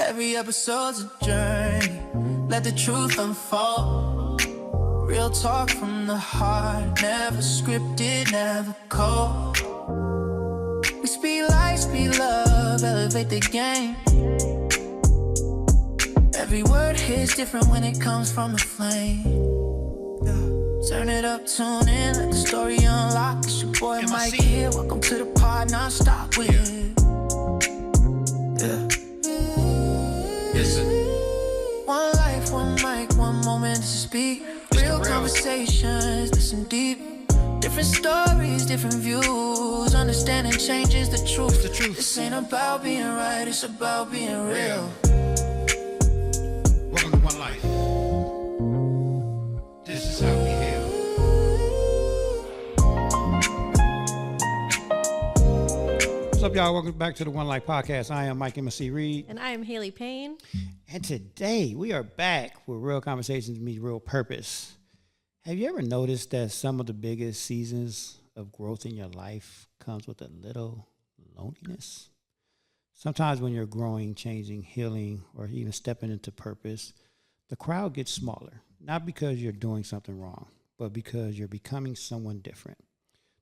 Every episode's a journey, let the truth unfold. Real talk from the heart, never scripted, never cold. We speak life, speak love, elevate the game. Every word hits different when it comes from the flame. Turn it up, tune in, let the story unlock. It's your boy Mike here, welcome to the pod, non-stop with. Yeah. Yes, sir. One life, one mic, one moment to speak. Real conversations, listen deep. Different stories, different views. Understanding changes the truth. The truth. This ain't about being right, it's about being real. Welcome to One Life. This is how we heal. What's up, y'all? Welcome back to the One Life podcast. I am Mike Aqmni Reed. And I am Haley Payne. And today we are back with Real Conversations Meet Real Purpose. Have you ever noticed that some of the biggest seasons of growth in your life comes with a little loneliness? Sometimes when you're growing, changing, healing, or even stepping into purpose, the crowd gets smaller, not because you're doing something wrong, but because you're becoming someone different.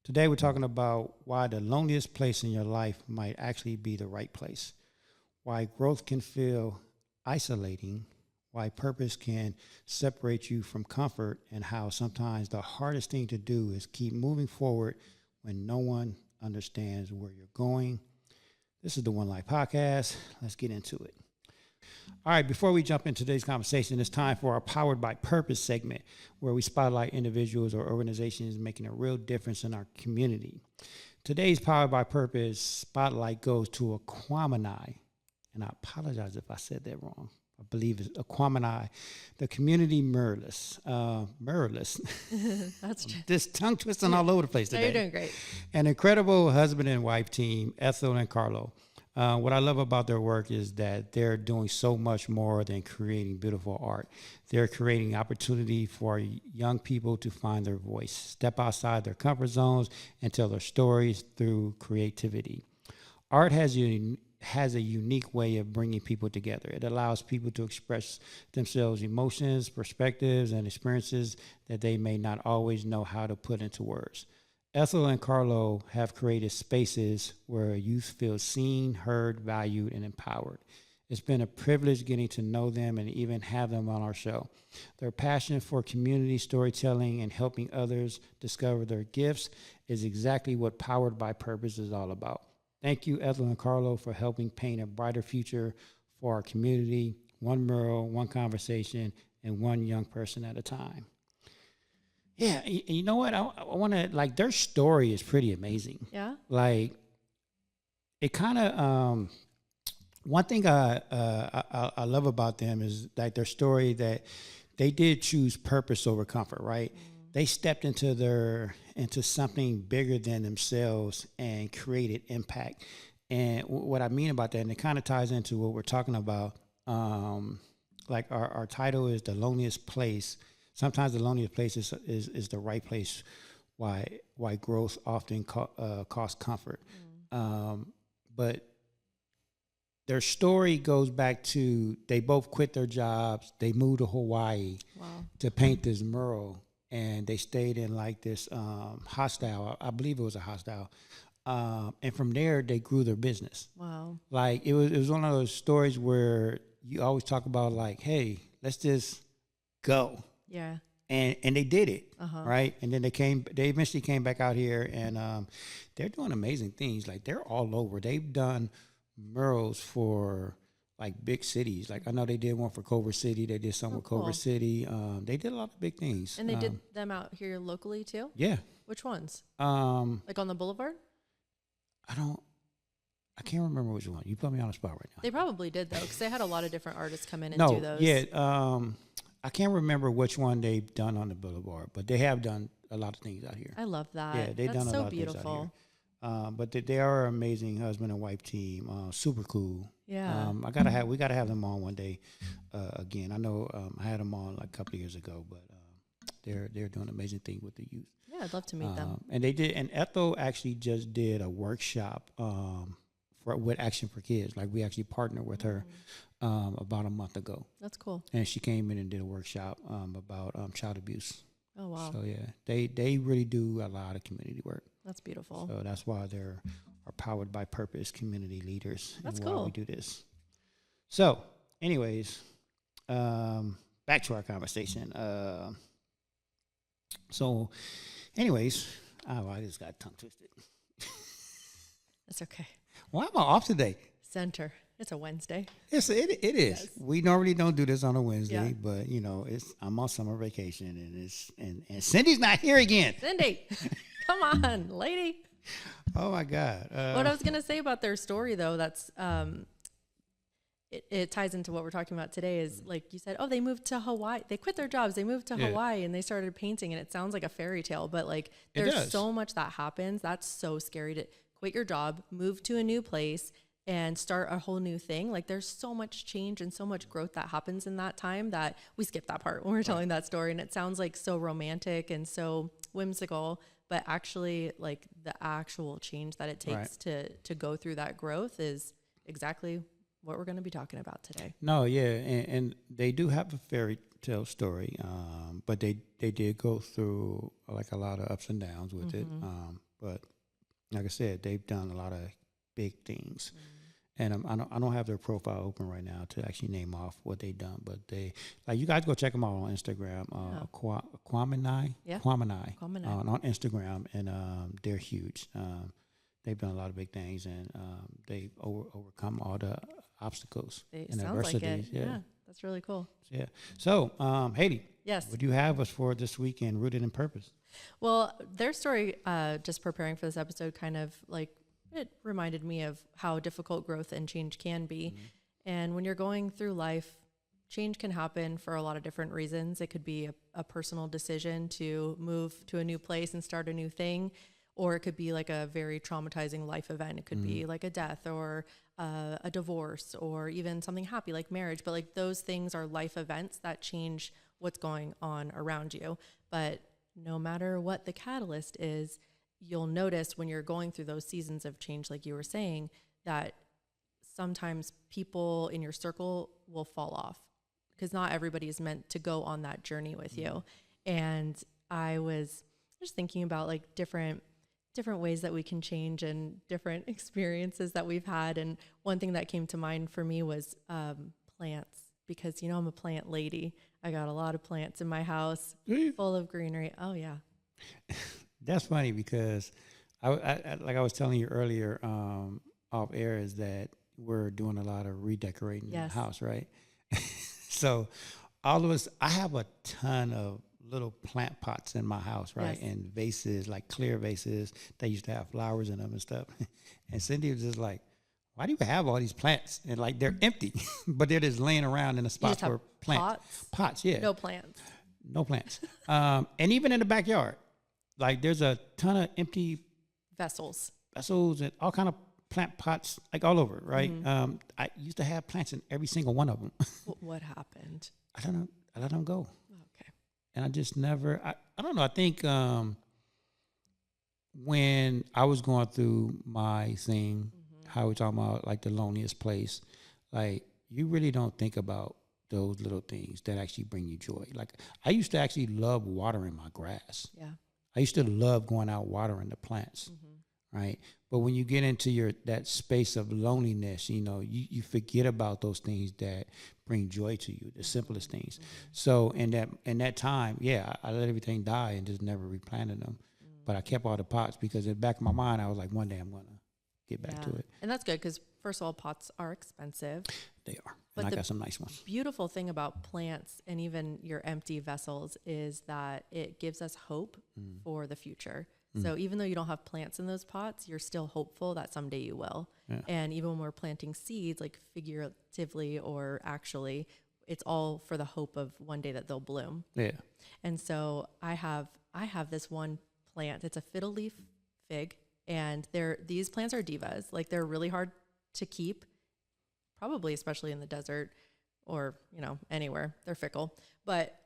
Today, we're talking about why the loneliest place in your life might actually be the right place, why growth can feel isolating, why purpose can separate you from comfort, and how sometimes the hardest thing to do is keep moving forward when no one understands where you're going. This is the One Life podcast. Let's get into it. All right, before we jump into today's conversation, it's time for our Powered by Purpose segment, where we spotlight individuals or organizations making a real difference in our community. Today's Powered by Purpose spotlight goes to Aqmni, and I apologize if I said that wrong. I believe it's Aqmni, the community Muralists. That's true. This tongue twisting all over the place today. No, you're doing great. An incredible husband and wife team, Ethel and Carlo. What I love about their work is that they're doing so much more than creating beautiful art. They're creating opportunity for young people to find their voice, step outside their comfort zones, and tell their stories through creativity. Art has a unique way of bringing people together. It allows people to express themselves emotions, perspectives, and experiences that they may not always know how to put into words. Ethel and Carlo have created spaces where youth feel seen, heard, valued, and empowered. It's been a privilege getting to know them and even have them on our show. Their passion for community storytelling and helping others discover their gifts is exactly what Powered by Purpose is all about. Thank you, Ethel and Carlo, for helping paint a brighter future for our community, one mural, one conversation, and one young person at a time. Yeah, you know what? I want to, like, their story is pretty amazing. Yeah? Like, it kind of, one thing I love about them is, like, their story that they did choose purpose over comfort, right? They stepped into something bigger than themselves and created impact. And what I mean about that, and it kind of ties into what we're talking about, like our title is The Loneliest Place. Sometimes the loneliest place is the right place. Why growth often costs comfort. But their story goes back to, they both quit their jobs. They moved to Hawaii to paint this mural. And they stayed in like this hostel. I believe it was a hostel. And from there, they grew their business. Wow. Like, it was one of those stories where you always talk about, like, hey, let's just go. Yeah. And they did it, right? And then they eventually came back out here, and they're doing amazing things. Like, they're all over. They've done murals for, like, big cities. Like, I know they did one for Culver City. They did some with Culver City. They did a lot of big things. And they did them out here locally too? Yeah. Which ones? Like on the boulevard? I can't remember which one. You put me on the spot right now. They probably did, though, because they had a lot of different artists come in and do those. Yeah. I can't remember which one they've done on the boulevard, but they have done a lot of things out here. I love that. Yeah, they've done a so lot beautiful. of things out here. But they are an amazing husband and wife team. Super cool. Yeah. We gotta have them on one day again. I know I had them on like a couple of years ago, but they're doing an amazing thing with the youth. Yeah, I'd love to meet them. And they did. And Ethel actually just did a workshop with Action for Kids. Like, we actually partnered with her about a month ago. That's cool. And she came in and did a workshop about child abuse. Oh, wow. So yeah, they really do a lot of community work. That's beautiful. So that's why they're powered by purpose community leaders. That's and cool. why we do this. So, anyways, back to our conversation. So, anyways, I just got tongue twisted. That's okay. Why am I off today? Center. It's a Wednesday. It is. Yes. We normally don't do this on a Wednesday, Yeah. but I'm on summer vacation and Cindy's not here again. Cindy, come on, lady. Oh my God. What I was gonna say about their story, though, that's it ties into what we're talking about today. Is like you said, oh, they moved to Hawaii. They quit their jobs. They moved to Hawaii and they started painting. And it sounds like a fairy tale, but like there's so much that happens. That's so scary to quit your job, move to a new place, and start a whole new thing. Like there's so much change and so much growth that happens in that time that we skip that part when we're telling that story. And it sounds like so romantic and so whimsical, but actually like the actual change that it takes to go through that growth is exactly what we're going to be talking about today. No, yeah. And they do have a fairy tale story, but they did go through like a lot of ups and downs with it. But like I said, they've done a lot of big things. And I don't have their profile open right now to actually name off what they've done, but you guys go check them out on Instagram. Aqmni, on Instagram, and they're huge. They've done a lot of big things, and they've overcome all the obstacles and adversities. Like yeah, that's really cool. Yeah. So, Haiti, yes, what do you have us for this weekend, Rooted in Purpose? Well, their story, just preparing for this episode, kind of like it reminded me of how difficult growth and change can be. And when you're going through life, change can happen for a lot of different reasons. It could be a personal decision to move to a new place and start a new thing, or it could be like a very traumatizing life event. It could be like a death or a divorce or even something happy like marriage. But like those things are life events that change what's going on around you. But no matter what the catalyst is, you'll notice when you're going through those seasons of change, like you were saying, that sometimes people in your circle will fall off because not everybody is meant to go on that journey with you. And I was just thinking about like different ways that we can change and different experiences that we've had. And one thing that came to mind for me was plants, because, I'm a plant lady. I got a lot of plants in my house full of greenery. Oh, yeah. That's funny because I like I was telling you earlier off air is that we're doing a lot of redecorating the house, right? So all of us, I have a ton of little plant pots in my house, right? And vases, like clear vases that used to have flowers in them and stuff. And Cindy was just like, why do you have all these plants? And like they're empty, but they're just laying around in a spot where plants. Pots, yeah. No plants. No plants. And even in the backyard, like there's a ton of empty vessels and all kind of plant pots, like all over, right? I used to have plants in every single one of them. What happened? I don't know. I let them go. Okay. And I just never, I don't know. I think when I was going through my thing, how we talking about like the loneliest place, like you really don't think about those little things that actually bring you joy. Like I used to actually love watering my grass. Yeah. I used to love going out watering the plants, right? But when you get into that space of loneliness, you forget about those things that bring joy to you, the simplest things. So in that time, I let everything die and just never replanted them. But I kept all the pots because in the back of my mind, I was like, one day I'm going to get back to it. And that's good because, first of all, pots are expensive. They are. But and I got some nice ones. Beautiful thing about plants and even your empty vessels is that it gives us hope for the future. So even though you don't have plants in those pots, you're still hopeful that someday you will. Yeah. And even when we're planting seeds, like figuratively or actually, it's all for the hope of one day that they'll bloom. Yeah. And so I have this one plant. It's a fiddle leaf fig. And these plants are divas. Like they're really hard to keep, probably especially in the desert or, anywhere. They're fickle. But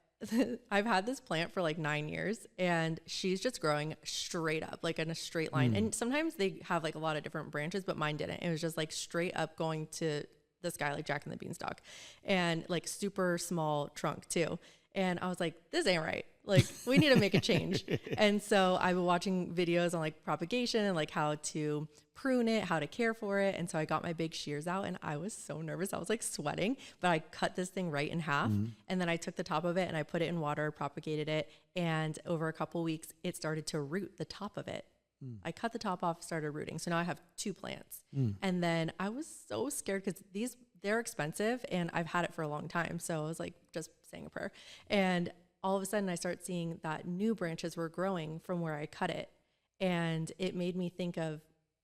I've had this plant for like 9 years and she's just growing straight up, like in a straight line. And sometimes they have like a lot of different branches, but mine didn't. It was just like straight up going to this guy, like Jack and the Beanstalk, and like super small trunk too. And I was like, this ain't right. Like, we need to make a change. And so I've been watching videos on like propagation and like how to prune it, how to care for it. And so I got my big shears out and I was so nervous. I was like sweating, but I cut this thing right in half. And then I took the top of it and I put it in water, propagated it. And over a couple weeks, it started to root the top of it. I cut the top off, started rooting. So now I have 2 plants. And then I was so scared because they're expensive and I've had it for a long time. So I was like just saying a prayer. And all of a sudden I start seeing that new branches were growing from where I cut it. And it made me think of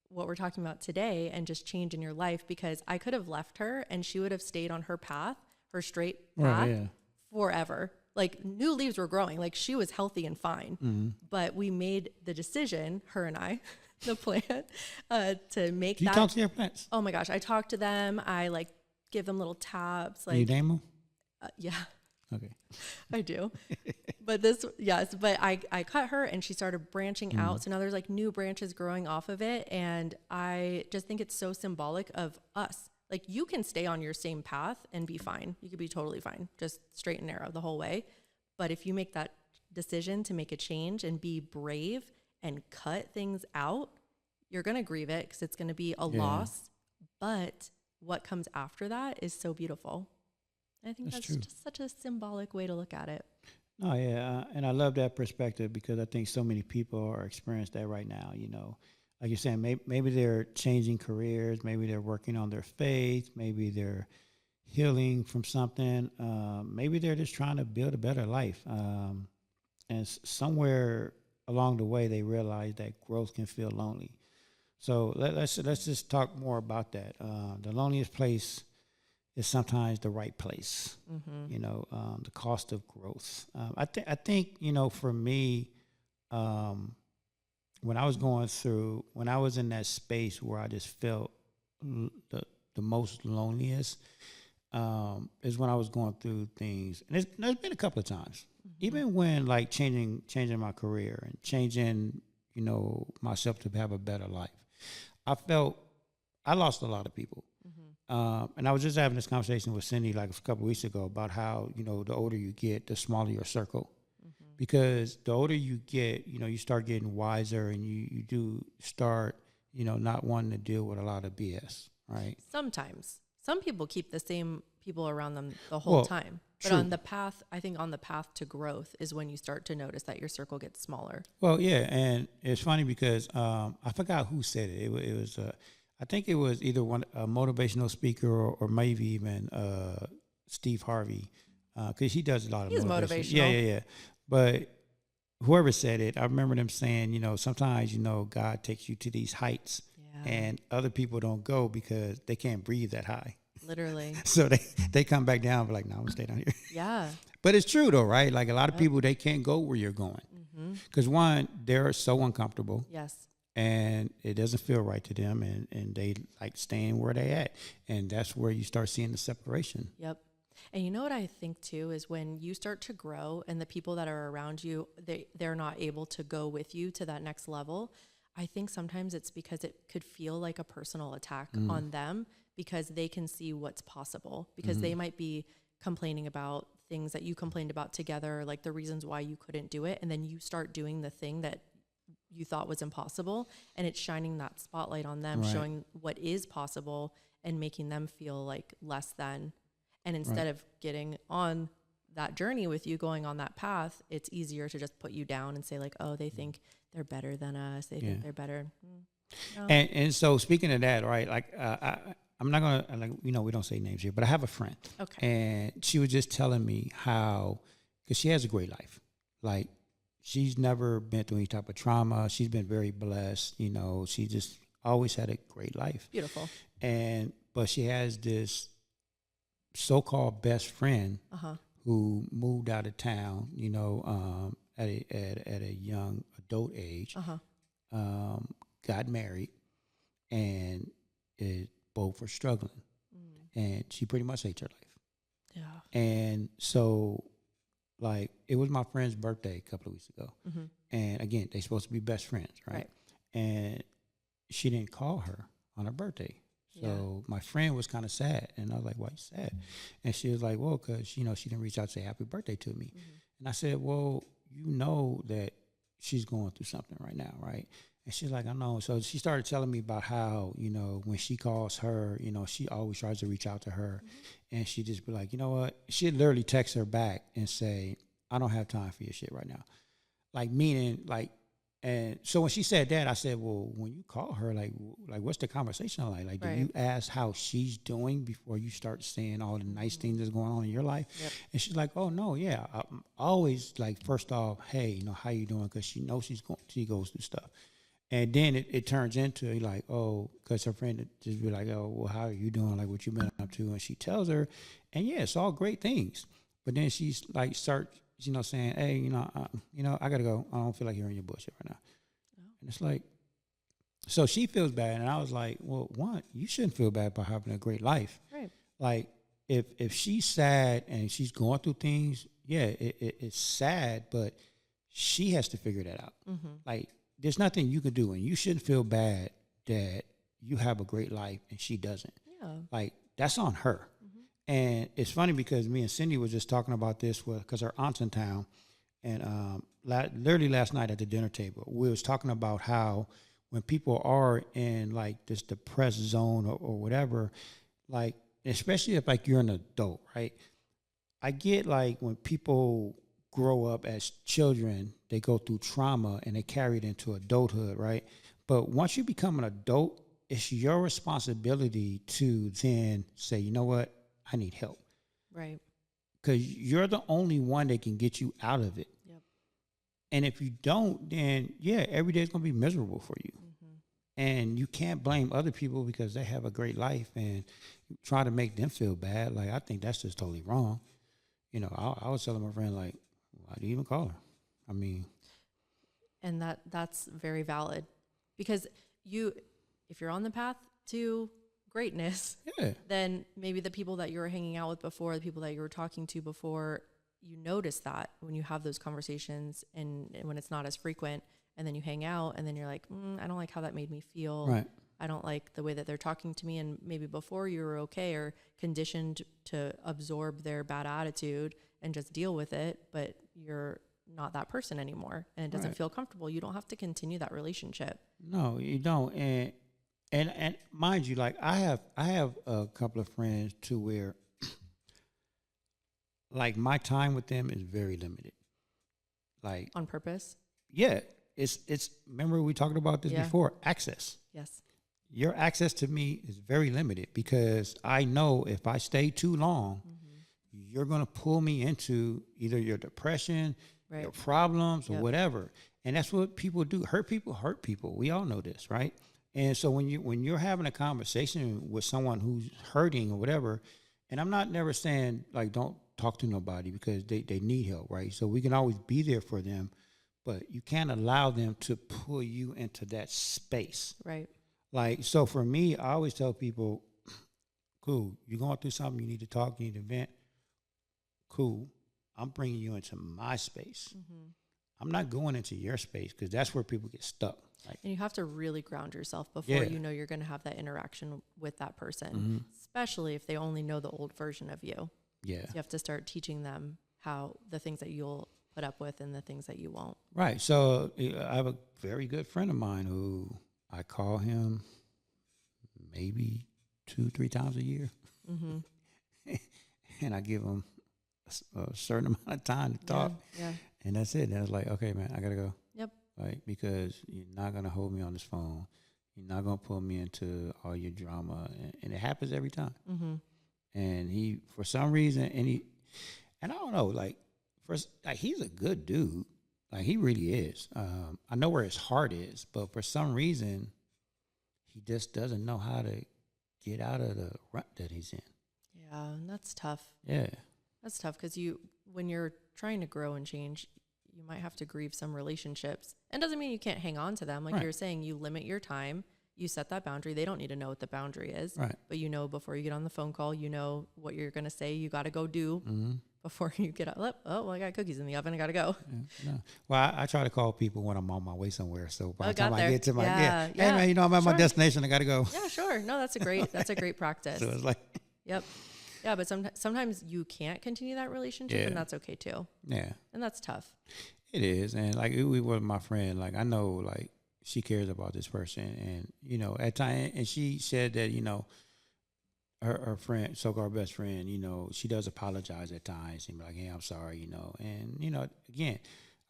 what we're talking about today and just change in your life, because I could have left her and she would have stayed on her path, her straight path forever. Like new leaves were growing, like she was healthy and fine, but we made the decision, her and I, the plant, to make Do you talk to your plants? Oh my gosh. I talk to them. I like give them little taps. Like, you name them? Yeah. Okay. I do. But I cut her and she started branching out. So now there's like new branches growing off of it. And I just think it's so symbolic of us. Like you can stay on your same path and be fine. You could be totally fine, just straight and narrow the whole way. But if you make that decision to make a change and be brave and cut things out, you're going to grieve it because it's going to be a loss. But what comes after that is so beautiful. I think that's just such a symbolic way to look at it. Oh, yeah. And I love that perspective because I think so many people are experiencing that right now. You know, like you're saying, maybe they're changing careers. Maybe they're working on their faith. Maybe they're healing from something. Maybe they're just trying to build a better life. And somewhere along the way, they realize that growth can feel lonely. So let's just talk more about that. The loneliest place is sometimes the right place. You know, the cost of growth. I think you know, for me, when I was in that space where I just felt the most loneliest, is when I was going through things, and there's been a couple of times, even when like changing my career and changing, you know, myself to have a better life. I felt I lost a lot of people. And I was just having this conversation with Cindy like a couple of weeks ago about how, you know, the older you get, the smaller your circle. Because the older you get, you know, you start getting wiser and you do start, you know, not wanting to deal with a lot of BS, right? Sometimes. Some people keep the same people around them the whole time. But on the path, I think on the path to growth is when you start to notice that your circle gets smaller. Well, yeah. And it's funny because I forgot who said it. It was I think it was either a motivational speaker or maybe even Steve Harvey, because he does a lot of motivational. Yeah. But whoever said it, I remember them saying, you know, sometimes, you know, God takes you to these heights and other people don't go because they can't breathe that high. Literally. So they come back down and be like, no, I'm going to stay down here. Yeah. But it's true though, right? Like a lot of people, they can't go where you're going. Because one, they're so uncomfortable. Yes. And it doesn't feel right to them, and they like staying where they at. And that's where you start seeing the separation. Yep. And you know what I think too is when you start to grow and the people that are around you, they're not able to go with you to that next level. I think sometimes it's because it could feel like a personal attack on them because they can see what's possible, because they might be complaining about things that you complained about together, like the reasons why you couldn't do it. And then you start doing the thing that you thought was impossible, and it's shining that spotlight on them, showing what is possible and making them feel like less than. And instead of getting on that journey with you, going on that path, it's easier to just put you down and say like, oh, they think they're better than us. They think they're better. No. And so speaking of that, right, like I'm not going to, like, you know, we don't say names here, but I have a friend. Okay. And she was just telling me how, because she has a great life. Like, she's never been through any type of trauma. She's been very blessed. You know, she just always had a great life. Beautiful. But she has this so-called best friend who moved out of town, you know, at a young adult age, got married, and both were struggling. And she pretty much hates her life. Yeah. And so, like, it was my friend's birthday a couple of weeks ago. And again, they're supposed to be best friends, right? And she didn't call her on her birthday. So my friend was kind of sad, and I was like, "Why you sad?" And she was like, "Well, because she didn't reach out to say happy birthday to me." And I said, "Well, you know that she's going through something right now, right?" And she's like, "I know." So she started telling me about how when she calls her, she always tries to reach out to her, and she just be like, "You know what?" She'd literally text her back and say, "I don't have time for your shit right now," like meaning like. And so when she said that, I said, "Well, when you call her, like what's the conversation like? Like, do you ask how she's doing before you start saying all the nice things that's going on in your life?" Yep. And she's like, "Oh no, yeah, I'm always like, first off, hey, how you doing?" Because she knows she goes through stuff, and then it turns into like, oh, because her friend would just be like, "Oh, well, how are you doing? Like, what you been up to?" And she tells her, and yeah, it's all great things, but then she's like, saying, "Hey, I gotta go. I don't feel like hearing your bullshit right now." And it's like, so she feels bad, and I was like, "Well, one, you shouldn't feel bad about having a great life. Right. Like, if she's sad and she's going through things, yeah, it's sad, but she has to figure that out. Like, there's nothing you can do, and you shouldn't feel bad that you have a great life and she doesn't. Yeah. Like, that's on her." And it's funny because me and Cindy was just talking about this because her aunt's in town, and literally last night at the dinner table, we was talking about how when people are in like this depressed zone or whatever, like especially if like you're an adult, right? I get like when people grow up as children, they go through trauma and they carry it into adulthood, right? But once you become an adult, it's your responsibility to then say, "You know what? I need help." Right. Because you're the only one that can get you out of it. Yep. And if you don't, then yeah, every day is going to be miserable for you. And you can't blame other people because they have a great life and try to make them feel bad. Like, I think that's just totally wrong. I was telling my friend, like, why do you even call her? I mean, And that's very valid, because if you're on the path to greatness, yeah, then maybe the people that you were hanging out with before, the people that you were talking to before, you notice that when you have those conversations and when it's not as frequent, and then you hang out and then you're like, I don't like how that made me feel. right. I don't like the way that they're talking to me. And maybe before you were okay or conditioned to absorb their bad attitude and just deal with it, but you're not that person anymore and it doesn't feel comfortable. You don't have to continue that relationship. No, you don't. And mind you, like I have a couple of friends to where like my time with them is very limited. Like, On purpose? yeah, it's remember we talked about this before, access. Yes. Your access to me is very limited because I know if I stay too long, you're going to pull me into either your depression, your problems, or whatever. And that's what people do. Hurt people. We all know this, right? And so when you're having a conversation with someone who's hurting or whatever, and I'm not never saying like don't talk to nobody because they need help, right? So we can always be there for them, but you can't allow them to pull you into that space. Right. Like, so for me, I always tell people, cool, you're going through something, you need to talk, you need to vent. Cool. I'm bringing you into my space. I'm not going into your space because that's where people get stuck. Like, And you have to really ground yourself before you know you're going to have that interaction with that person, especially if they only know the old version of you. yeah. So you have to start teaching them how the things that you'll put up with and the things that you won't. Right. So I have a very good friend of mine who I call him maybe 2-3 times a year. And I give him a certain amount of time to talk. Yeah. And that's it. And I was like, okay, man, I got to go. Yep. Like, because you're not going to hold me on this phone. You're not going to pull me into all your drama. And it happens every time. And he, for some reason, and I don't know, like, he's a good dude. Like, he really is. I know where his heart is, but for some reason, he just doesn't know how to get out of the rut that he's in. Yeah, and that's tough. Yeah. That's tough because when you're trying to grow and change, you might have to grieve some relationships. And doesn't mean you can't hang on to them. Like you were saying, you limit your time. you set that boundary. They don't need to know what the boundary is, Right. but you know, before you get on the phone call, you know what you're going to say. You got to go do before you get up. Oh, well, I got cookies in the oven. I got to go. Yeah, no. Well, I try to call people when I'm on my way somewhere. So by the time I there. get to my, Yeah, hey man, you know, I'm at my sure. destination. I got to go. Yeah, sure. No, that's a great practice. So it's like, Yep. Yeah, but sometimes you can't continue that relationship, Yeah. and that's okay too. yeah, And that's tough. it is. And like we were my friend, like I know like she cares about this person, and you know, at time, and she said that, you know, her friend, so-called best friend, you know, she does apologize at times and be like, hey, I'm sorry, you know. And, you know, again,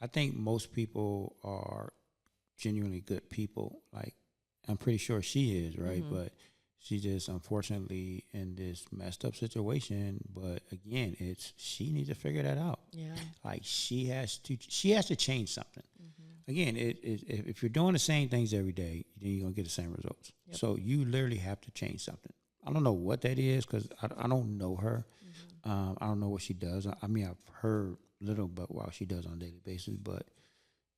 I think most people are genuinely good people. Like, I'm pretty sure she is, right? But she just unfortunately in this messed up situation. But again, she needs to figure that out. Yeah. Like she has to change something. Again, if you're doing the same things every day, then you're gonna get the same results. Yep. So you literally have to change something. I don't know what that is because I don't know her. I don't know what she does. I mean, I've heard little but what she does on a daily basis, but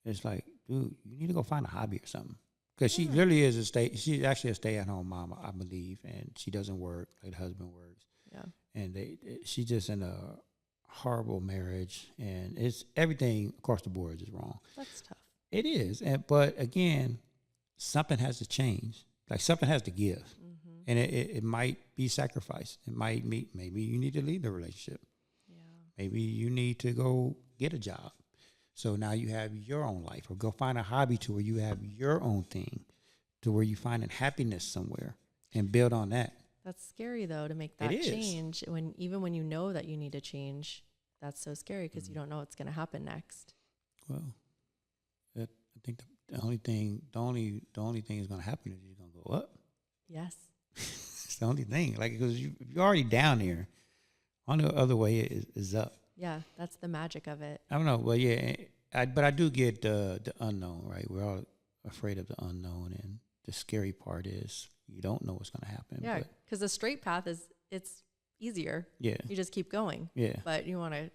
it's like, dude, you need to go find a hobby or something. Because she literally is she's actually a stay-at-home mom, I believe, and she doesn't work like the husband works. Yeah. And she's just in a horrible marriage, and it's everything across the board is wrong. That's tough. It is, but again, something has to change. Like something has to give, and it might be sacrifice. It might be maybe you need to leave the relationship. Yeah. Maybe you need to go get a job. So now you have your own life, or go find a hobby to where you have your own thing, to where you find happiness somewhere and build on that. That's scary though, to make that It is. change even when you know that you need to change. That's so scary because you don't know what's going to happen next. Well, I think the only thing is going to happen is you're going to go up. Yes. It's the only thing. Like, because you're already down there. On the other way is up. Yeah, that's the magic of it. I don't know. Well, yeah, but I do get the unknown, right? We're all afraid of the unknown, and the scary part is you don't know what's going to happen. Yeah, but because the straight path it's easier. yeah, You just keep going. yeah, But you want to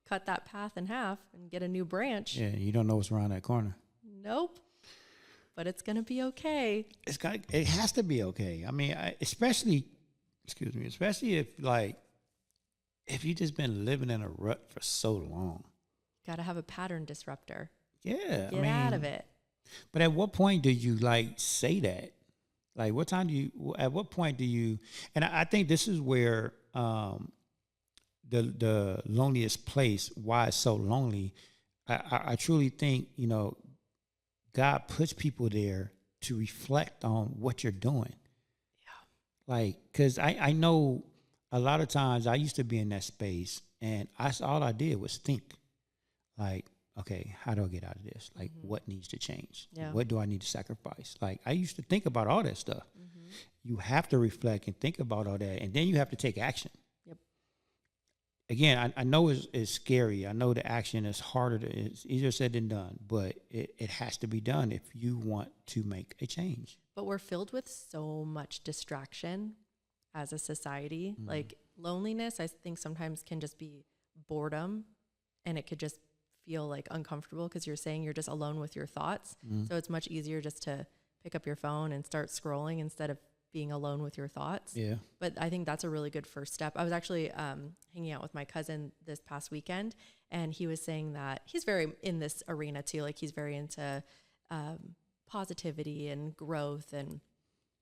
cut that path in half and get a new branch. yeah. You don't know what's around that corner. Nope. But it's going to be okay. It has to be okay. I mean, especially if you just been living in a rut for so long. Got to have a pattern disruptor. Yeah, Get out of it. But at what point do you like say that? Like, at what point do you? And I think this is where the loneliest place, why it's so lonely. I truly think, you know, God puts people there to reflect on what you're doing. Yeah. Like, because I know a lot of times I used to be in that space, and all I did was think, like, okay, how do I get out of this? Like, what needs to change? Yeah. What do I need to sacrifice? Like, I used to think about all that stuff. You have to reflect and think about all that, and then you have to take action. Yep. Again, I know it's scary. I know the action is harder. It's easier said than done, but it has to be done if you want to make a change. But we're filled with so much distraction as a society. Like loneliness, I think sometimes can just be boredom, and it could just feel like uncomfortable because you're saying you're just alone with your thoughts. So it's much easier just to pick up your phone and start scrolling instead of being alone with your thoughts. Yeah. But I think that's a really good first step. I was actually hanging out with my cousin this past weekend, and he was saying that he's very in this arena too. Like he's very into positivity and growth, and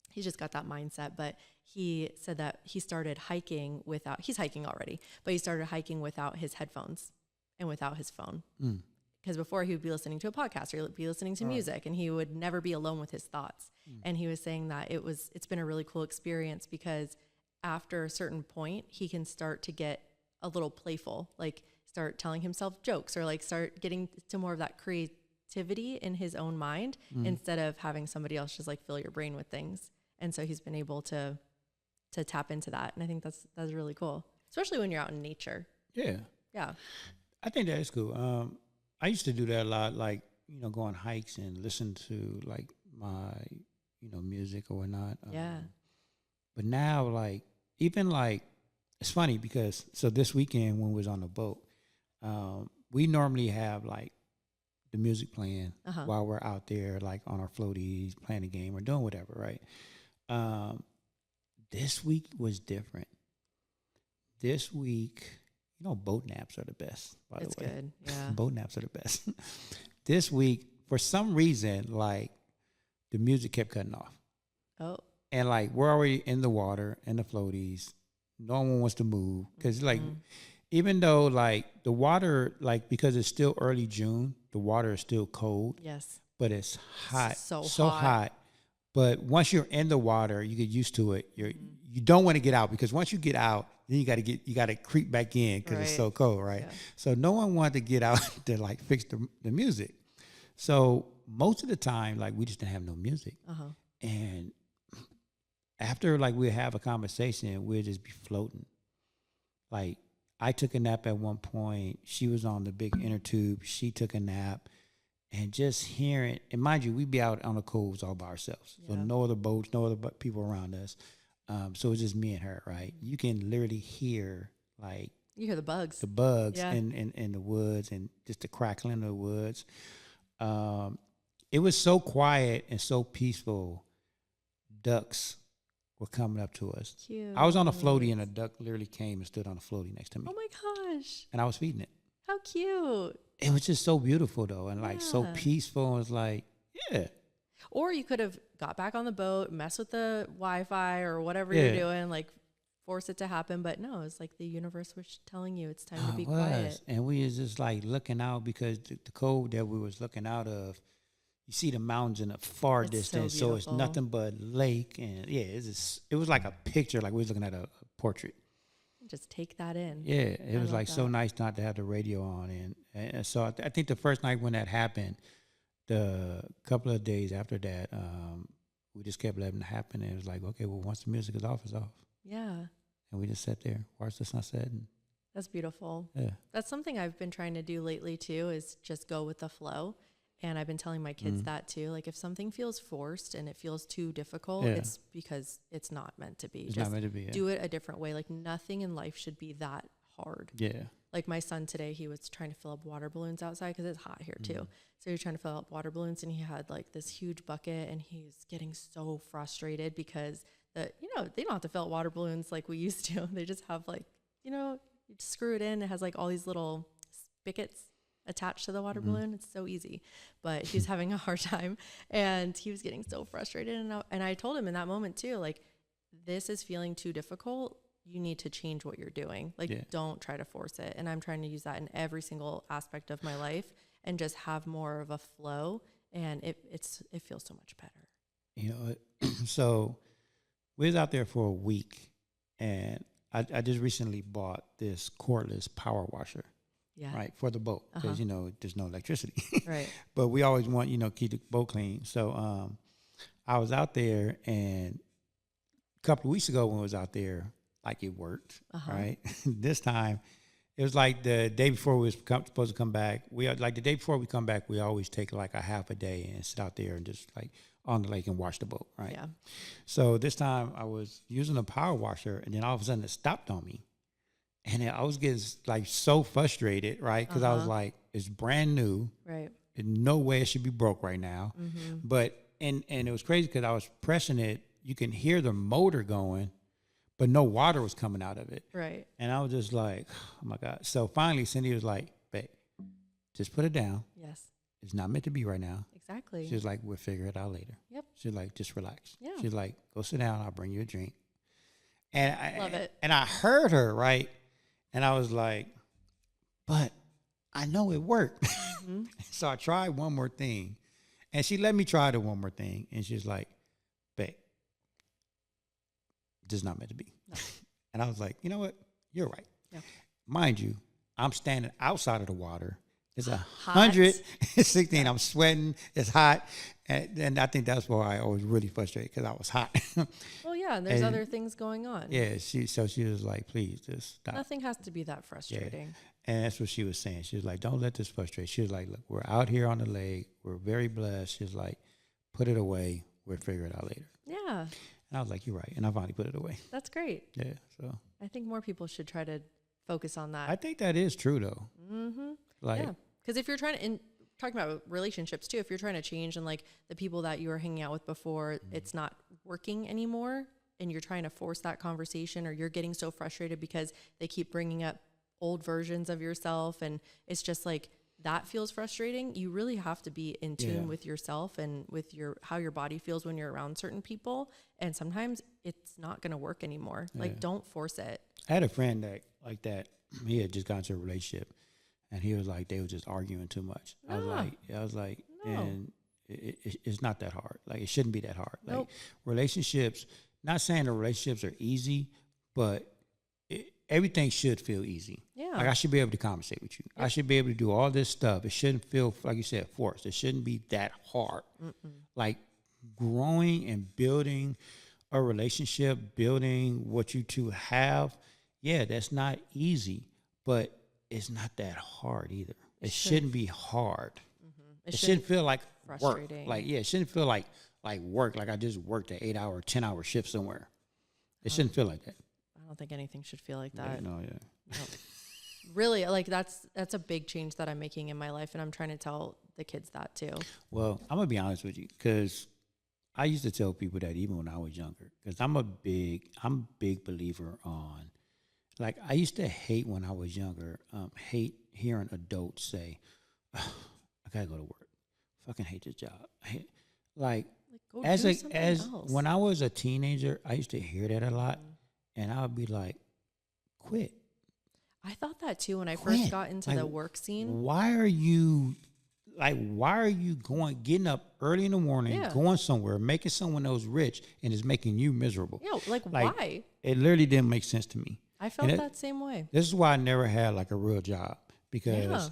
he's just got that mindset. But he said that he started hiking he's hiking already, but he started hiking without his headphones and without his phone. Because before he would be listening to a podcast or he'd be listening to music, and he would never be alone with his thoughts. And he was saying that it's been a really cool experience because after a certain point, he can start to get a little playful, like start telling himself jokes or like start getting to more of that creativity in his own mind instead of having somebody else just like fill your brain with things. And so he's been able to tap into that. And I think that's really cool, especially when you're out in nature. Yeah. Yeah. I think that is cool. I used to do that a lot, like, you know, go on hikes and listen to like my, you know, music or whatnot. Yeah. But now, like, even like, it's funny because, so this weekend when we was on the boat, we normally have like the music playing while we're out there, like on our floaties, playing a game or doing whatever, right? This week was different. This week, boat naps are the best, by the way. It's good, yeah. Boat naps are the best. This week, for some reason, like, the music kept cutting off. Oh. And, like, we're already in the water, in the floaties. No one wants to move. Because, like, even though, like, the water, like, because it's still early June, the water is still cold. Yes. But it's hot. So hot. But once you're in the water, you get used to it. You don't want to get out, because once you get out, then you got to creep back in because it's so cold, right? Yeah. So no one wanted to get out to, like, fix the music. So most of the time, like, we just didn't have no music. And after, like, we'd have a conversation, we'd just be floating. Like, I took a nap at one point. She was on the big inner tube. She took a nap. And just hearing, and mind you, we'd be out on the coves all by ourselves. So no other boats, no other people around us. So it was just me and her, right? You can literally hear, like... You hear the bugs. The bugs in the woods, and just the crackling of the woods. It was so quiet and so peaceful. Ducks were coming up to us. Cute. I was on a floaty, and a duck literally came and stood on a floaty next to me. Oh my gosh. And I was feeding it. How cute. It was just so beautiful, though, and like so peaceful. It was like, yeah. Or you could have got back on the boat, mess with the Wi-Fi or whatever you're doing, like force it to happen. But no, it's like the universe was telling you it's time to be quiet. And we was just like looking out, because the cove that we was looking out of, you see the mountains in a far distance, so it's nothing but lake. And it was like a picture, like we was looking at a portrait. Just take that in. Yeah, it was like so nice not to have the radio on. And so I think the first night when that happened, the couple of days after that, we just kept letting it happen. And it was like, okay, well, once the music is off, it's off. Yeah. And we just sat there, watched the sunset. And that's beautiful. Yeah. That's something I've been trying to do lately too, is just go with the flow. And I've been telling my kids that too. Like, if something feels forced and it feels too difficult, it's because it's not meant to be. It's not meant to be. Yeah. Do it a different way. Like, nothing in life should be that hard. Yeah. Like, my son today, he was trying to fill up water balloons outside because it's hot here too. So he was trying to fill up water balloons, and he had like this huge bucket, and he's getting so frustrated because they don't have to fill up water balloons like we used to. They just have like, you just screw it in. It has like all these little spigots attached to the water balloon. It's so easy, but he's having a hard time, and he was getting so frustrated. And I told him in that moment too, like, this is feeling too difficult. You need to change what you're doing. Like, don't try to force it. And I'm trying to use that in every single aspect of my life, and just have more of a flow. And it feels so much better. So we was out there for a week, and I just recently bought this cordless power washer. Yeah. Right, for the boat, because there's no electricity. Right. But we always want keep the boat clean. So I was out there, and a couple of weeks ago when I was out there, like, it worked. Right. This time, it was like the day before we was supposed to come back. The day before we come back, we always take like a half a day and sit out there and just like on the lake and wash the boat. Right. Yeah. So this time I was using a power washer, and then all of a sudden it stopped on me. And I was getting like so frustrated, right? Because I was like, it's brand new. Right. In no way it should be broke right now. But, and it was crazy because I was pressing it. You can hear the motor going, but no water was coming out of it. Right. And I was just like, oh my God. So finally Cindy was like, babe, just put it down. Yes. It's not meant to be right now. Exactly. She was like, we'll figure it out later. Yep. She was like, just relax. Yeah. She was like, go sit down. I'll bring you a drink. And Love it. And I heard her, right? And I was like, but I know it worked. So I tried one more thing. And she let me try the one more thing. And she's like, babe, this is not meant to be. No. And I was like, you know what? You're right. Yeah. Mind you, I'm standing outside of the water. It's 116. I'm sweating. It's hot. And I think that's why I was really frustrated, because I was hot. Well, yeah, and there's other things going on. Yeah, she was like, please, just stop. Nothing has to be that frustrating. Yeah. And that's what she was saying. She was like, don't let this frustrate. She was like, look, we're out here on the lake. We're very blessed. She's like, put it away. We'll figure it out later. Yeah. And I was like, you're right. And I finally put it away. That's great. Yeah, so. I think more people should try to focus on that. I think that is true, though. Mm-hmm. Like, yeah, because if you're trying talking about relationships too. If you're trying to change and like the people that you were hanging out with before, it's not working anymore, and you're trying to force that conversation, or you're getting so frustrated because they keep bringing up old versions of yourself, and it's just like that feels frustrating. You really have to be in tune with yourself and with how your body feels when you're around certain people. And sometimes it's not going to work anymore. Like, don't force it. I had a friend that he had just gotten into a relationship, and he was like, they were just arguing too much. I was like, No. and it's not that hard. Like, it shouldn't be that hard. Like, Nope. relationships, not saying the relationships are easy, but everything should feel easy. Yeah. Like, I should be able to conversate with you. I should be able to do all this stuff. It shouldn't feel, like you said, forced. It shouldn't be that hard. Like, growing and building a relationship, building what you two have, that's not easy, but it's not that hard either. It shouldn't be hard. It shouldn't feel like frustrating. work. Like, it shouldn't feel like work. Like I just worked an 8-hour, 10-hour shift somewhere. It shouldn't feel like that. I don't think anything should feel like that. No. Really, like that's a big change that I'm making in my life, and I'm trying to tell the kids that too. Well, I'm gonna be honest with you, because I used to tell people that even when I was younger, because I'm a big believer on, like, I used to hate when I was younger, hate hearing adults say, I gotta go to work. Fucking hate this job. Like Go as do something else. when I was a teenager, I used to hear that a lot, and I would be like, quit. I thought that too when I Quit. first got into Like, the work scene. Why are you getting up early in the morning, going somewhere, making someone else rich, and it's making you miserable? Yeah, like why? It literally didn't make sense to me. I felt that same way. This is why I never had like a real job, because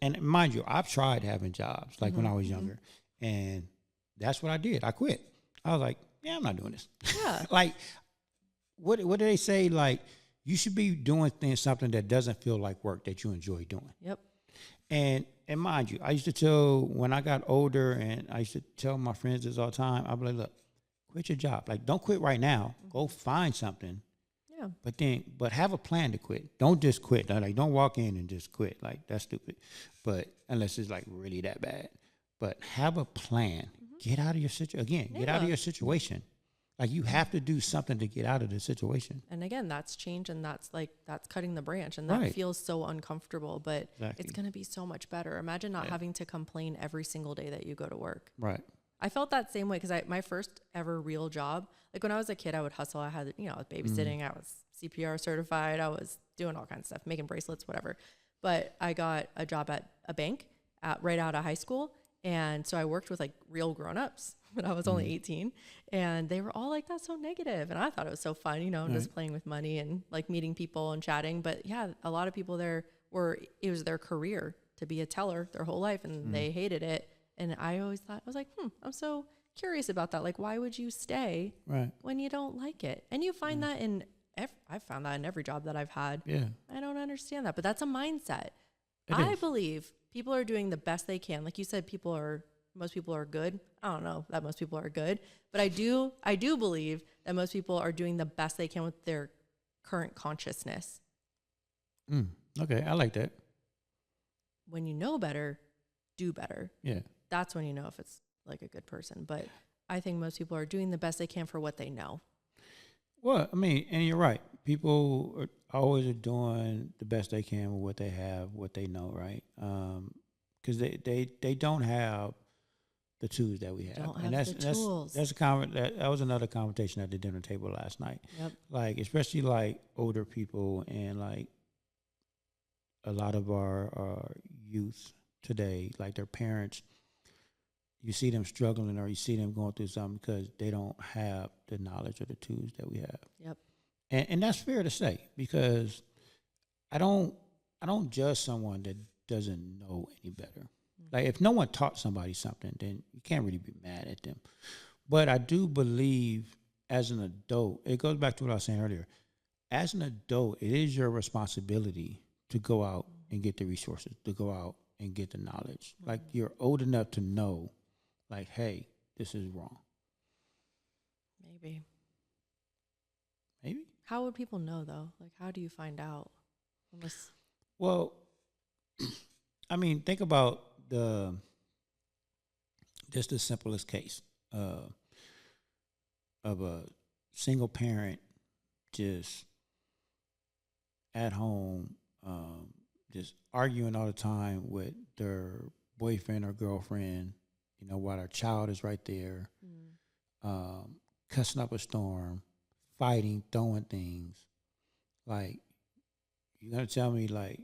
and mind you, I've tried having jobs like when I was younger, and that's what I did. I quit. I was like, I'm not doing this. Yeah. Like, what do they say? Like, you should be doing something that doesn't feel like work, that you enjoy doing. Yep. And mind you, I used to tell, when I got older, and I used to tell my friends this all the time, I'd be like, look, quit your job. Like, don't quit right now. Go find something. Yeah. But have a plan to quit. Don't just quit. Like, don't walk in and just quit. Like, that's stupid. But unless it's like really that bad. But have a plan. Get out of your situation. Again, get out of your situation. Like, you have to do something to get out of the situation. And again, that's change, and that's cutting the branch, and that feels so uncomfortable, but it's going to be so much better. Imagine not having to complain every single day that you go to work. Right. I felt that same way, because my first ever real job, like when I was a kid, I would hustle. I had, I was babysitting, I was CPR certified, I was doing all kinds of stuff, making bracelets, whatever. But I got a job at a bank right out of high school. And so I worked with like real grown-ups when I was only 18, and they were all like, that's so negative. And I thought it was so fun, just playing with money and like meeting people and chatting. But yeah, a lot of people there it was their career to be a teller their whole life, and they hated it. And I always thought, I was like, I'm so curious about that. Like, why would you stay when you don't like it? And you find that I've found that in every job that I've had. Yeah. I don't understand that, but that's a mindset. I believe people are doing the best they can. Like you said, most people are good. I don't know that most people are good, but I do believe that most people are doing the best they can with their current consciousness. Okay, I like that. When you know better, do better. Yeah. That's when you know if it's like a good person. But I think most people are doing the best they can for what they know. Well, I mean, and you're right. People are always doing the best they can with what they have, what they know, right? Because they don't have the tools that we have. Don't have the tools. That was another conversation at the dinner table last night. Yep. Like, especially like older people, and like a lot of our youth today, like their parents, you see them struggling, or you see them going through something because they don't have the knowledge or the tools that we have. Yep. And that's fair to say, because I don't judge someone that doesn't know any better. Like, if no one taught somebody something, then you can't really be mad at them. But I do believe, as an adult, it goes back to what I was saying earlier. As an adult, it is your responsibility to go out and get the resources, to go out and get the knowledge. Like, you're old enough to know, like, hey, this is wrong. Maybe. Maybe. How would people know, though? Like, how do you find out? Well, I mean, think about the just the simplest case of a single parent just at home, just arguing all the time with their boyfriend or girlfriend, while their child is right there, cussing up a storm, fighting, throwing things. Like, you're going to tell me, like,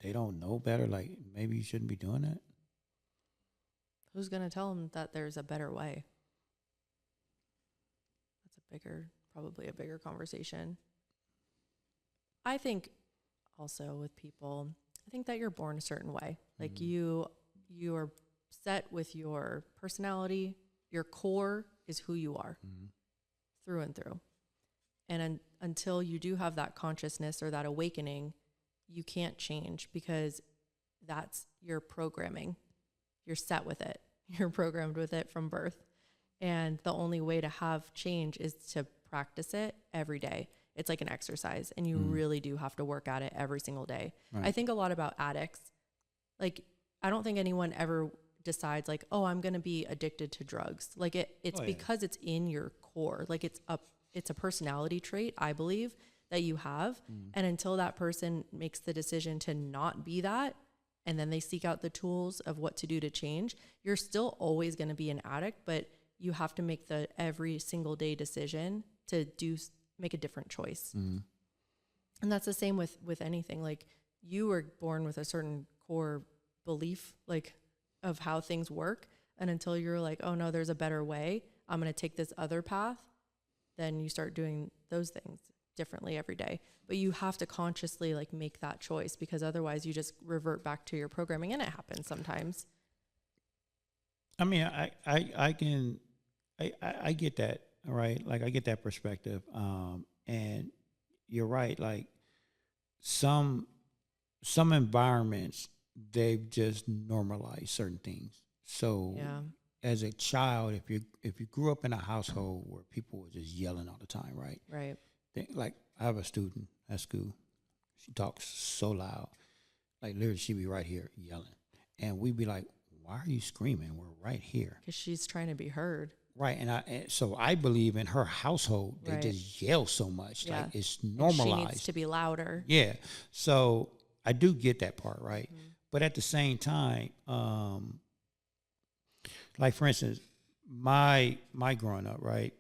they don't know better? Like, maybe you shouldn't be doing that? Who's going to tell them that there's a better way? That's probably a bigger conversation. I think also with people, I think that you're born a certain way. Like you are set with your personality. Your core is who you are through and through. And until you do have that consciousness or that awakening, you can't change because that's your programming. You're set with it. You're programmed with it from birth. And the only way to have change is to practice it every day. It's like an exercise, and you really do have to work at it every single day. Right. I think a lot about addicts. Like, I don't think anyone ever decides like, oh, I'm going to be addicted to drugs. Like it's because it's in your core. Like it's a personality trait, I believe, that you have. And until that person makes the decision to not be that, and then they seek out the tools of what to do to change, you're still always going to be an addict, but you have to make the every single day decision to make a different choice. And that's the same with anything. Like, you were born with a certain core belief, like, of how things work. And until you're like, oh no, there's a better way, I'm going to take this other path, then you start doing those things differently every day. But you have to consciously like make that choice, because otherwise you just revert back to your programming, and it happens sometimes. I mean, I get that, right? Like, I get that perspective. And you're right. Like, some environments, they've just normalized certain things. So as a child, if you grew up in a household where people were just yelling all the time, right? Right. Like, I have a student at school. She talks so loud. Like, literally, she'd be right here yelling. And we'd be like, why are you screaming? We're right here. Because she's trying to be heard. Right. And so I believe in her household, they just yell so much. Yeah. Like, it's normalized. And she needs to be louder. Yeah. So I do get that part, right? But at the same time, like, for instance, my growing up, right,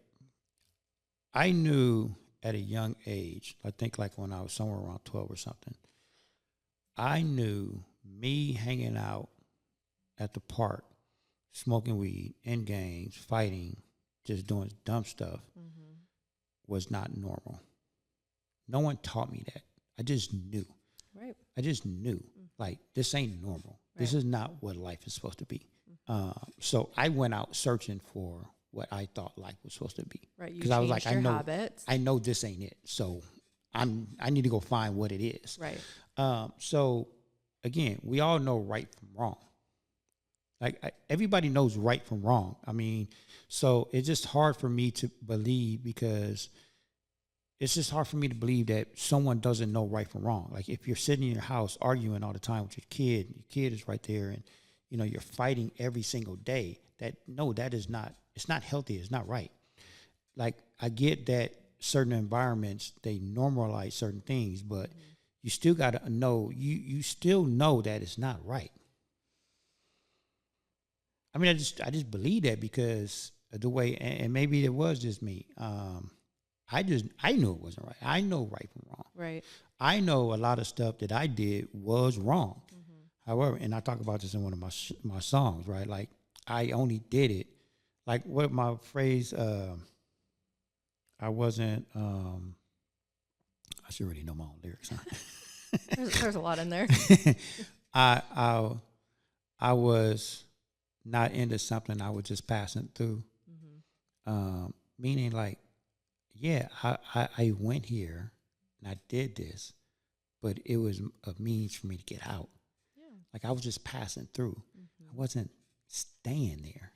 I knew at a young age, I think like when I was somewhere around 12 or something, I knew me hanging out at the park, smoking weed, in gangs, fighting, just doing dumb stuff, was not normal. No one taught me that. I just knew. Right. I just knew. Like, this ain't normal. Right. This is not what life is supposed to be. So I went out searching for what I thought life was supposed to be. Right. Because I was like, I know this ain't it. So I need to go find what it is. Right. So again, we all know right from wrong. Like, everybody knows right from wrong. I mean, so it's just hard for me to believe, because it's just hard for me to believe that someone doesn't know right from wrong. Like, if you're sitting in your house arguing all the time with your kid is right there, and you're fighting every single day, that is not, it's not healthy, it's not right. Like, I get that certain environments, they normalize certain things, but you still got to know, you still know that it's not right. I mean, I just believe that, because of the way, and maybe it was just me. I knew it wasn't right. I know right from wrong. Right. I know a lot of stuff that I did was wrong. However, and I talk about this in one of my songs, right? Like, I only did it, like, what my phrase, I wasn't, I should really know my own lyrics, huh? There's a lot in there. I was not into something, I was just passing through. Meaning, like, yeah, I went here and I did this, but it was a means for me to get out. Yeah. Like, I was just passing through. I wasn't staying there.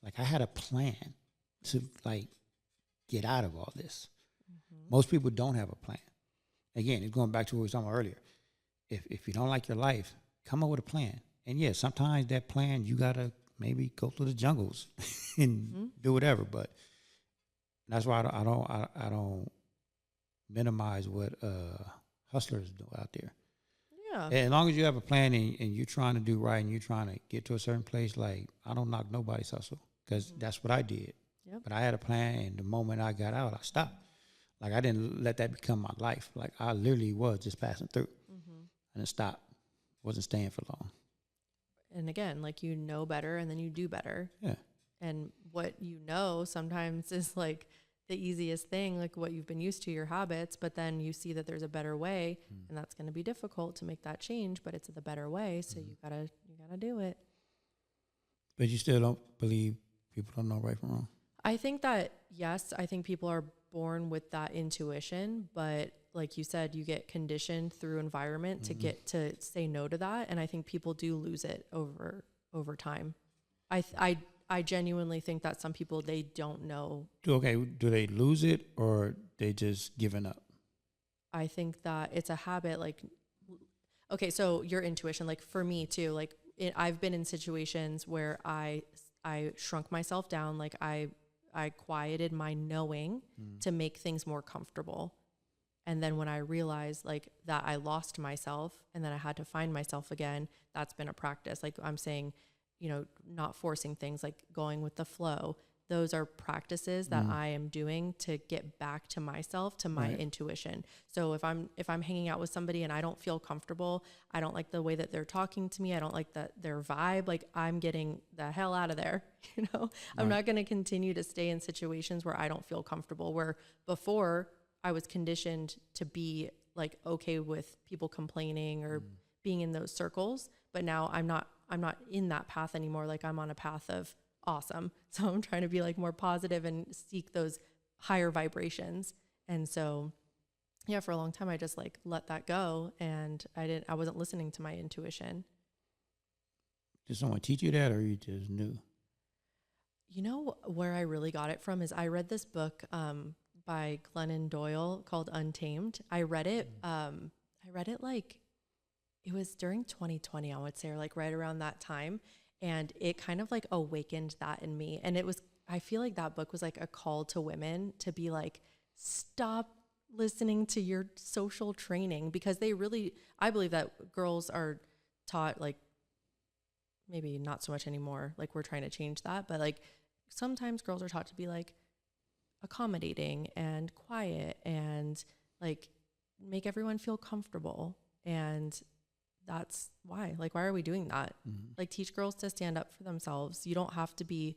Like, I had a plan to, like, get out of all this. Most people don't have a plan. Again, it's going back to what we were talking about earlier. If you don't like your life, come up with a plan. And yeah, sometimes that plan, you got to maybe go through the jungles and do whatever. But that's why I don't minimize what hustlers do out there. Yeah. As long as you have a plan and you're trying to do right and you're trying to get to a certain place, like, I don't knock nobody's hustle, because that's what I did. Yep. But I had a plan, and the moment I got out, I stopped. Like, I didn't let that become my life. Like, I literally was just passing through. And then stopped. Wasn't staying for long. And again, like, you know better, and then you do better. Yeah. And what you know sometimes is like the easiest thing, like what you've been used to, your habits, but then you see that there's a better way, and that's going to be difficult to make that change, but it's the better way. So you gotta do it. But you still don't believe people don't know right from wrong? I think that, yes, I think people are born with that intuition, but like you said, you get conditioned through environment to get to say no to that. And I think people do lose it over time. I genuinely think that some people, they don't know. Okay, do they lose it, or they just giving up? I think that it's a habit. Like, okay, so your intuition, like for me too, like I've been in situations where I shrunk myself down. Like I quieted my knowing to make things more comfortable. And then when I realized like that I lost myself and then I had to find myself again, that's been a practice. Like I'm saying, you know, not forcing things, like going with the flow. Those are practices that I am doing to get back to myself, to my intuition. So if I'm hanging out with somebody and I don't feel comfortable, I don't like the way that they're talking to me, I don't like their vibe, like I'm getting the hell out of there. You know, I'm not going to continue to stay in situations where I don't feel comfortable, where before I was conditioned to be like okay with people complaining or being in those circles, but now I'm not in that path anymore. Like I'm on a path of awesome. So I'm trying to be like more positive and seek those higher vibrations. And so, yeah, for a long time, I just like let that go, and I wasn't listening to my intuition. Did someone teach you that, or you just knew? You know, where I really got it from is I read this book, by Glennon Doyle called Untamed. I read it like, it was during 2020, I would say, or like right around that time. And it kind of like awakened that in me. And I feel like that book was like a call to women to be like, stop listening to your social training, because I believe that girls are taught, like, maybe not so much anymore, like we're trying to change that, but like sometimes girls are taught to be like accommodating and quiet and like make everyone feel comfortable. And that's why are we doing that? Like, teach girls to stand up for themselves. You don't have to be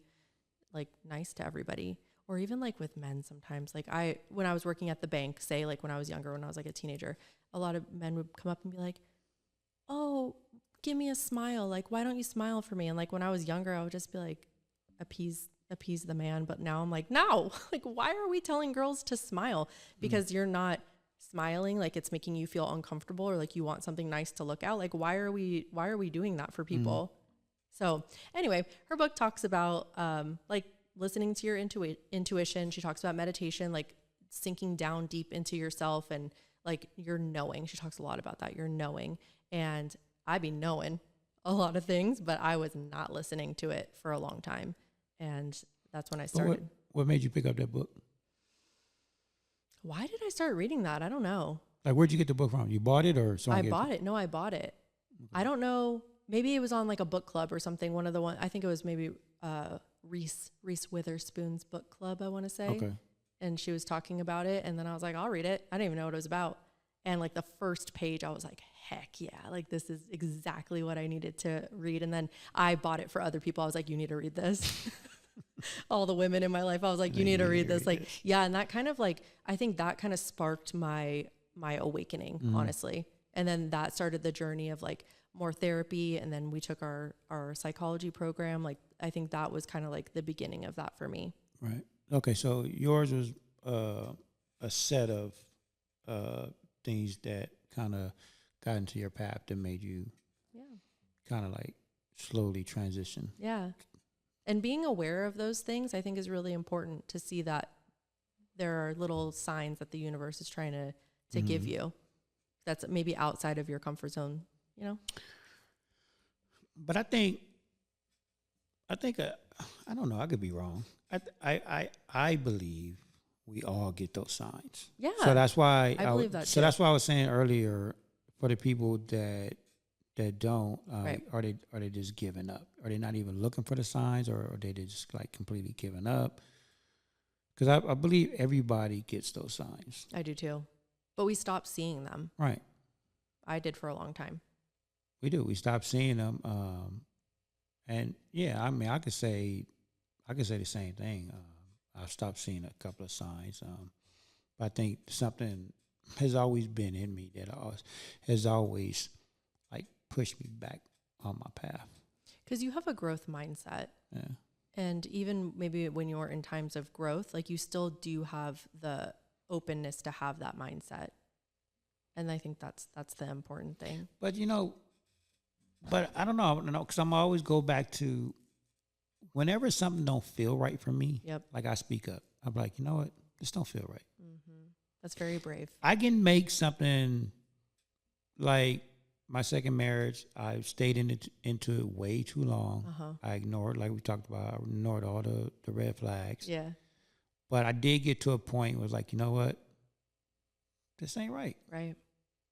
like nice to everybody. Or even like with men sometimes, like when I was working at the bank, say like when I was younger, when I was like a teenager, a lot of men would come up and be like, oh, give me a smile. Like, why don't you smile for me? And like when I was younger, I would just be like, appease the man. But now I'm like, no, like, why are we telling girls to smile? Because you're not smiling, like it's making you feel uncomfortable, or like you want something nice to look at. Like, why are we doing that for people? So anyway, her book talks about like listening to your intuition. She talks about meditation, like sinking down deep into yourself and like your knowing. She talks a lot about that, your knowing. And I be knowing a lot of things, but I was not listening to it for a long time. And that's when I started. What made you pick up that book? Why did I start reading that? I don't know. Like, where'd you get the book from? You bought it, or someone? I bought it. No, I bought it. Okay. I don't know. Maybe it was on like a book club or something. I think it was maybe Reese Witherspoon's book club, I want to say. Okay. And she was talking about it, and then I was like, I'll read it. I didn't even know what it was about. And like the first page, I was like, heck yeah, like this is exactly what I needed to read. And then I bought it for other people. I was like, you need to read this. All the women in my life, I was like, you need to read this. Like, yeah. And that kind of like, I think that kind of sparked my awakening, honestly. And then that started the journey of like more therapy. And then we took our psychology program. Like, I think that was kind of like the beginning of that for me. Right. Okay. So yours was a set of things that kind of got into your path that made you kind of like slowly transition. Yeah. And being aware of those things, I think, is really important, to see that there are little signs that the universe is trying to give you that's maybe outside of your comfort zone, you know? But I think I don't know. I could be wrong. I believe we all get those signs. Yeah. So that's why I believe that So too. that's why I was saying earlier, for the people that don't, Right. are they just giving up? Are they not even looking for the signs, or are they just like completely giving up? Because I believe everybody gets those signs. I do too. But we stop seeing them. Right. I did for a long time. We do. We stop seeing them. And yeah, I mean, I could say the same thing. I've stopped seeing a couple of signs. But I think something has always been in me that has always like pushed me back on my path. Because you have a growth mindset. Yeah. And even maybe when you're in times of growth, like you still do have the openness to have that mindset. And I think that's the important thing. But but I don't know, because I'm always go back to whenever something don't feel right for me. Yep. Like I speak up. I'm like, you know what? This don't feel right. Mm-hmm. That's very brave. I can make something like my second marriage. I stayed into it way too long. Uh-huh. I ignored, like we talked about, I ignored all the red flags. Yeah. But I did get to a point where it was like, you know what? This ain't right. Right.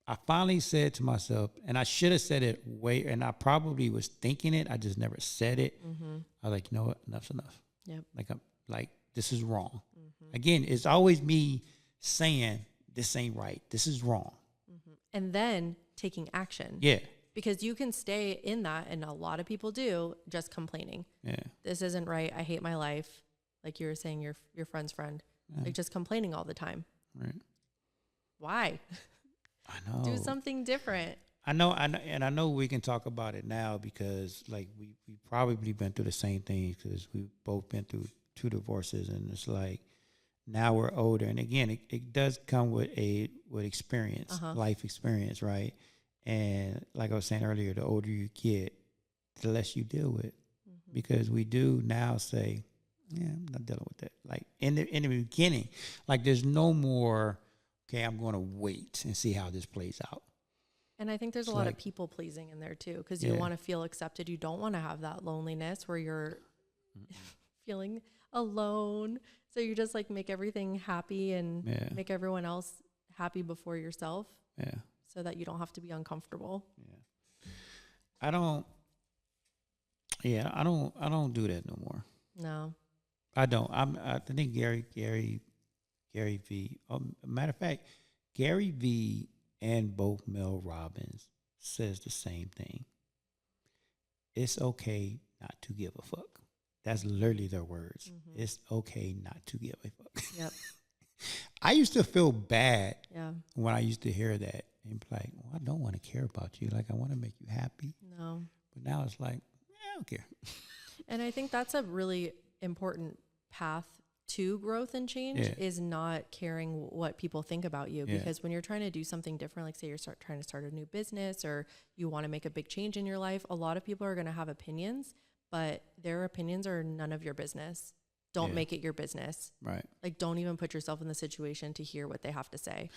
I finally said to myself, and I should have said it and I probably was thinking it. I just never said it. Mm-hmm. I was like, you know what? Enough's enough. Yep. Like this is wrong. Mm-hmm. Again, it's always me saying this ain't right. This is wrong. Mm-hmm. And then taking action. Yeah. Because you can stay in that, and a lot of people do, just complaining. Yeah. This isn't right. I hate my life. Like you were saying, your friend's friend. Yeah. Like just complaining all the time. Right. Why? I know. Do something different. I know, and I know we can talk about it now because like we probably been through the same thing because we've both been through 2 divorces, and it's like now we're older, and again it does come with experience, life experience, right? And like I was saying earlier, the older you get, the less you deal with, because we do now say, yeah, I'm not dealing with that. Like in the beginning, like there's no more. Okay, I'm going to wait and see how this plays out. And I think there's a lot of people pleasing in there too, because you want to feel accepted. You don't want to have that loneliness where you're feeling alone. So you just like make everything happy and make everyone else happy before yourself. Yeah. So that you don't have to be uncomfortable. Yeah. I don't do that no more. No. I don't. I think Gary V. Matter of fact, Gary V. and both Mel Robbins says the same thing. It's okay not to give a fuck. That's literally their words. Mm-hmm. It's okay not to give a fuck. Yep. I used to feel bad when I used to hear that and be like, well, I don't want to care about you. Like, I want to make you happy. No. But now it's like, I don't care. And I think that's a really important path to growth and change is not caring what people think about you. Because when you're trying to do something different, like say you're trying to start a new business or you want to make a big change in your life, a lot of people are going to have opinions, but their opinions are none of your business. Don't make it your business. Right. Like don't even put yourself in the situation to hear what they have to say.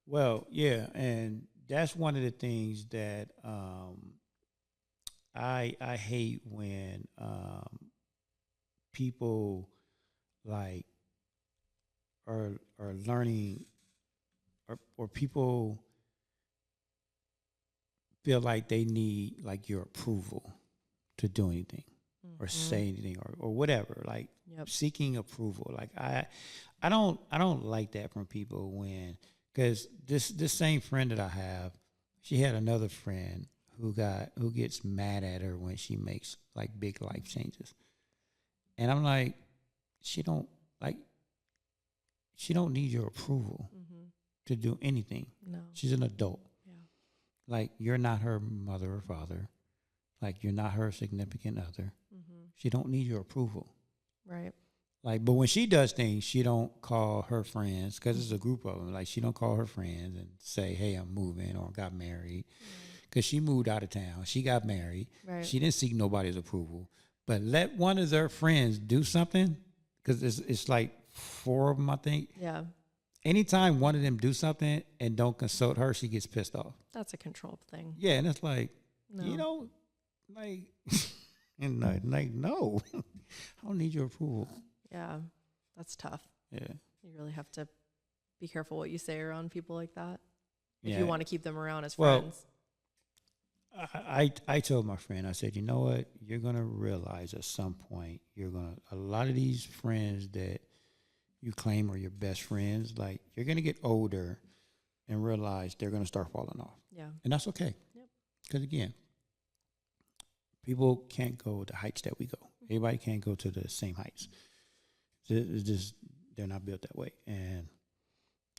Well, yeah. And that's one of the things that I hate when people like are learning or people feel like they need like your approval to do anything or say anything or whatever, like seeking approval. Like I don't like that from people when, because this same friend that I have, she had another friend who gets mad at her when she makes like big life changes. And I'm like, she don't need your approval to do anything. No. She's an adult. Yeah. Like you're not her mother or father. Like you're not her significant other. She don't need your approval. Right. Like, but when she does things, she don't call her friends, because it's a group of them. Like she don't call her friends and say, hey, I'm moving or got married. Because she moved out of town. She got married. Right. She didn't seek nobody's approval. But let one of their friends do something, because it's like 4 of them, I think. Yeah. Anytime one of them do something and don't consult her, she gets pissed off. That's a control thing. Yeah, and it's like, no. like, and like, no, I don't need your approval. Yeah, that's tough. Yeah. You really have to be careful what you say around people like that if Yeah. you want to keep them around as Well, friends. I told my friend, I said, you know what? You're going to realize at some point, a lot of these friends that you claim are your best friends, like, you're going to get older and realize they're going to start falling off. Yeah. And that's okay. Yep. Because again, people can't go the heights that we go. Everybody can't go to the same heights. It's just, they're not built that way. And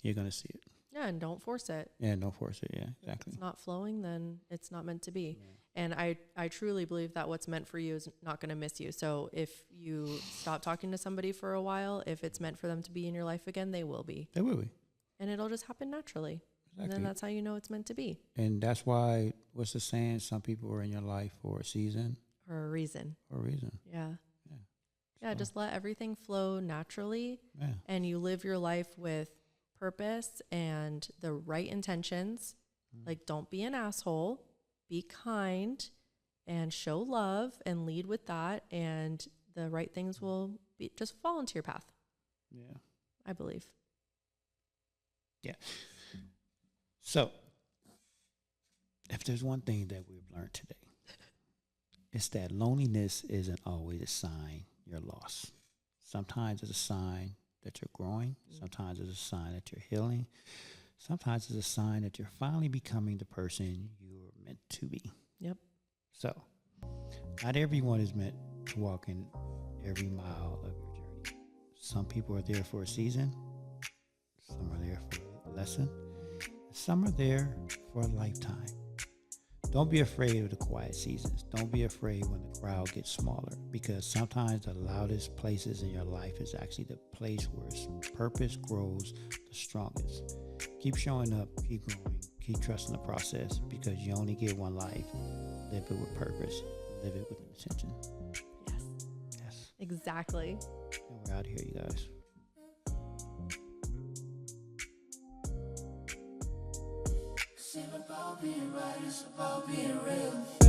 you're going to see it. Yeah, and don't force it. Yeah, don't force it. Yeah, exactly. If it's not flowing, then it's not meant to be. Yeah. And I truly believe that what's meant for you is not going to miss you. So if you stop talking to somebody for a while, if it's meant for them to be in your life again, they will be. They will be. And it'll just happen naturally. Exactly. And then that's how you know it's meant to be. And that's why, what's the saying? Some people are in your life for a season. For a reason. For a reason. Yeah. Yeah. Yeah, So, just let everything flow naturally. yeah. And you live your life with purpose and the right intentions. Like, don't be an asshole, be kind, and show love and lead with that. And the right things will just fall into your path. Yeah. I believe. Yeah. So, if there's one thing that we've learned today, it's that loneliness isn't always a sign you're lost. Sometimes it's a sign that you're growing. Sometimes it's a sign that you're healing. Sometimes it's a sign that you're finally becoming the person you're meant to be. Yep. So, not everyone is meant to walk in every mile of your journey. Some people are there for a season. Some are there for a lesson. Some are there for a lifetime. Don't be afraid of the quiet seasons. Don't be afraid when the crowd gets smaller, because sometimes the loudest places in your life is actually the place where purpose grows the strongest. Keep showing up, keep growing, keep trusting the process, because you only get one life. Live it with purpose. Live it with intention. Yes. Yes. Exactly. And we're out of here, you guys. It's about being right, it's about being real.